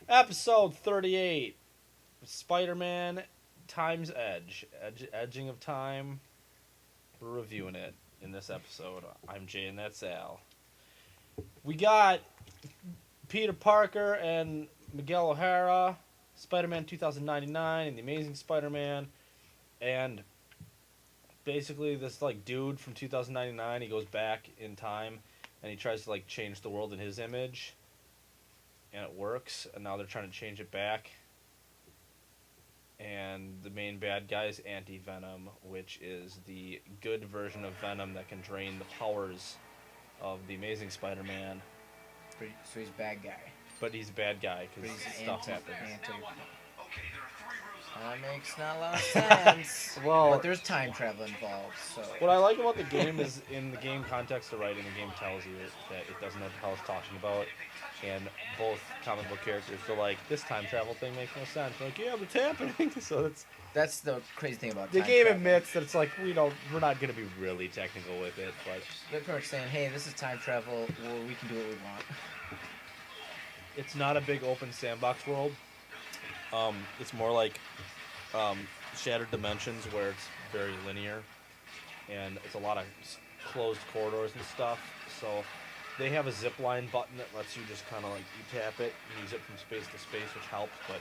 Episode 38, Spider-Man Time's Edging of Time. We're reviewing it in this episode. I'm Jay and that's Al. We got Peter Parker and Miguel O'Hara, Spider-Man 2099 and The Amazing Spider-Man, and basically this dude from 2099, he goes back in time and he tries to change the world in his image. And it works, and now they're trying to change it back. And the main bad guy is Anti-Venom, which is the good version of Venom that can drain the powers of the Amazing Spider-Man. So he's a bad guy. But he's a bad guy, because stuff happens. That makes not a lot of sense. Well, but there's time travel involved, so... What I like about the game is, in the game context of writing, the game tells you that it doesn't know what the hell it's talking about. And both comic book characters are like, this time travel thing makes no sense. They're like, yeah, but it's happening. So that's the crazy thing about the time game travel. admits that it's like we're not going to be really technical with it, but they're pretty much saying, hey, this is time travel. Well, we can do what we want. It's not a big open sandbox world. It's more like Shattered Dimensions, where it's very linear, and it's a lot of closed corridors and stuff. So they have a zipline button that lets you just kind of you tap it and use it from space to space, which helps. But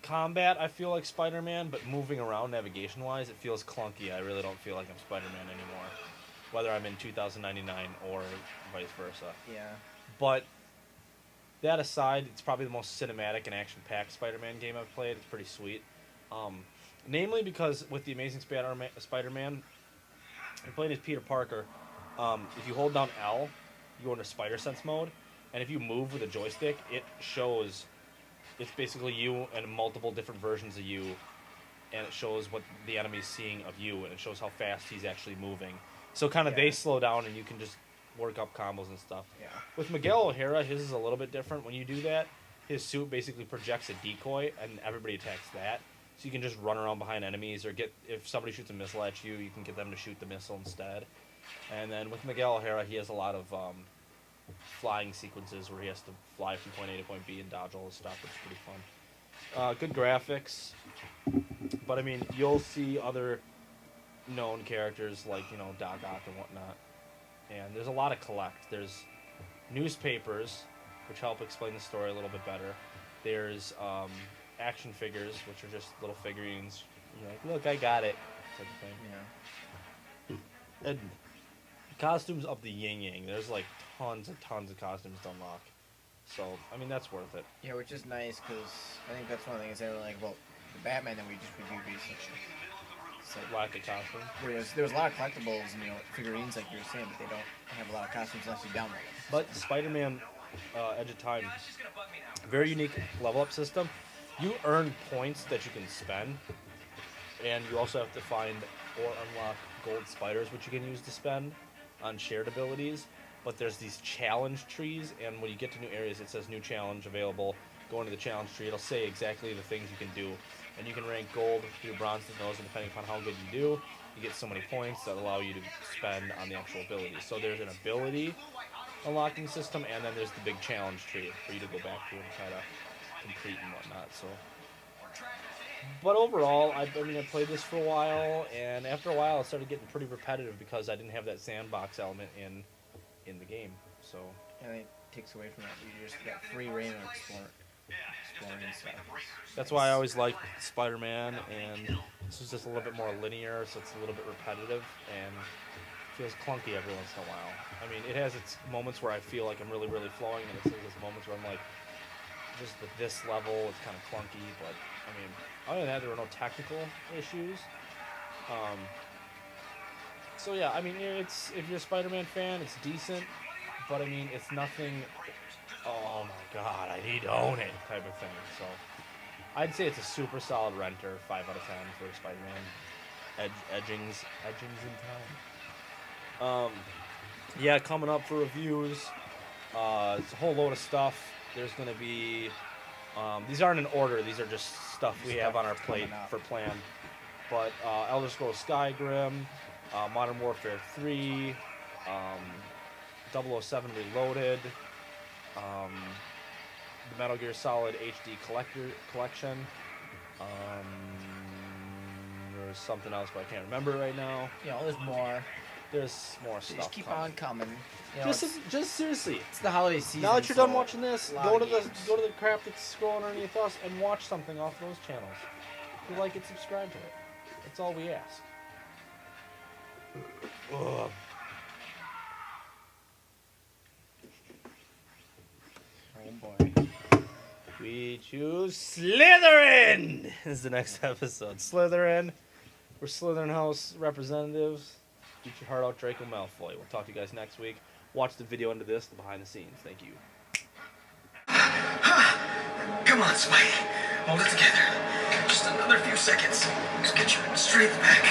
combat, I feel like Spider-Man, but moving around navigation-wise, it feels clunky. I really don't feel like I'm Spider-Man anymore, whether I'm in 2099 or vice versa. Yeah. But that aside, it's probably the most cinematic and action-packed Spider-Man game I've played. It's pretty sweet. Namely because with the Amazing Spider-Man, you're playing as Peter Parker. If you hold down L, you go into Spider Sense mode, and if you move with a joystick, it shows it's basically you and multiple different versions of you, and it shows what the enemy's seeing of you, and it shows how fast he's actually moving. So kind of they slow down, and you can just work up combos and stuff. Yeah. With Miguel O'Hara, his is a little bit different. When you do that, his suit basically projects a decoy, and everybody attacks that. So you can just run around behind enemies, or if somebody shoots a missile at you, you can get them to shoot the missile instead. And then with Miguel O'Hara, he has a lot of flying sequences where he has to fly from point A to point B and dodge all this stuff, which is pretty fun. Good graphics. But, I mean, you'll see other known characters like, Doc Ock and whatnot. And there's a lot to collect. There's newspapers, which help explain the story a little bit better. There's action figures, which are just little figurines. You're like, look, I got it, type of thing. Yeah. And costumes of the yin yang. There's tons and tons of costumes to unlock. So, I mean, that's worth it. Yeah, which is nice because I think that's one of the things I really like about the Batman that we just reviewed recently. So Lack of costume. There was a lot of collectibles and figurines like you were saying, but they don't have a lot of costumes unless you download them. But Spider-Man Edge of Time, very unique level up system. You earn points that you can spend, and you also have to find or unlock gold spiders, which you can use to spend on shared abilities. But there's these challenge trees, and when you get to new areas, it says new challenge available. Go into the challenge tree, it'll say exactly the things you can do. And you can rank gold through bronze to those, and depending upon how good you do, you get so many points that allow you to spend on the actual abilities. So there's an ability unlocking system, and then there's the big challenge tree for you to go back to and try to complete and whatnot. So, but overall, I played this for a while, and after a while, it started getting pretty repetitive because I didn't have that sandbox element in the game. So, and it takes away from that. You just got free reign of exploring stuff. That's why I always liked Spider-Man, and this is just a little bit more linear, so it's a little bit repetitive and feels clunky every once in a while. I mean, it has its moments where I feel like I'm really, really flowing, and it has its moments where I'm like, just at this level, it's kind of clunky, but, I mean, other than that, there were no technical issues. So, yeah, I mean, if you're a Spider-Man fan, it's decent, but, I mean, it's nothing, oh, my God, I need to own it type of thing. So, I'd say it's a super solid renter, 5 out of 10 for Spider-Man. Edgings in time. Yeah, coming up for reviews. It's a whole load of stuff. There's going to be... these aren't in order. These are just stuff we have on our plate for plan. But Elder Scrolls Skyrim, Modern Warfare 3, 007 Reloaded, the Metal Gear Solid HD Collection. There's something else, but I can't remember right now. You know, there's more. There's more stuff. Just keep coming. on coming. You know, Just seriously. it's the holiday season. Now that you're done watching this, a lot go of to the games. crap that's scrolling underneath us and watch something off those channels. If you like it, subscribe to it. That's all we ask. Ugh. Oh boy. We choose Slytherin! This is the next episode. Slytherin. We're Slytherin House representatives. Get your heart out, Draco Malfoy. We'll talk to you guys next week. Watch the video into this, the behind the scenes. Thank you. Come on, Spidey. Hold it together. Just another few seconds. Just get your strength back.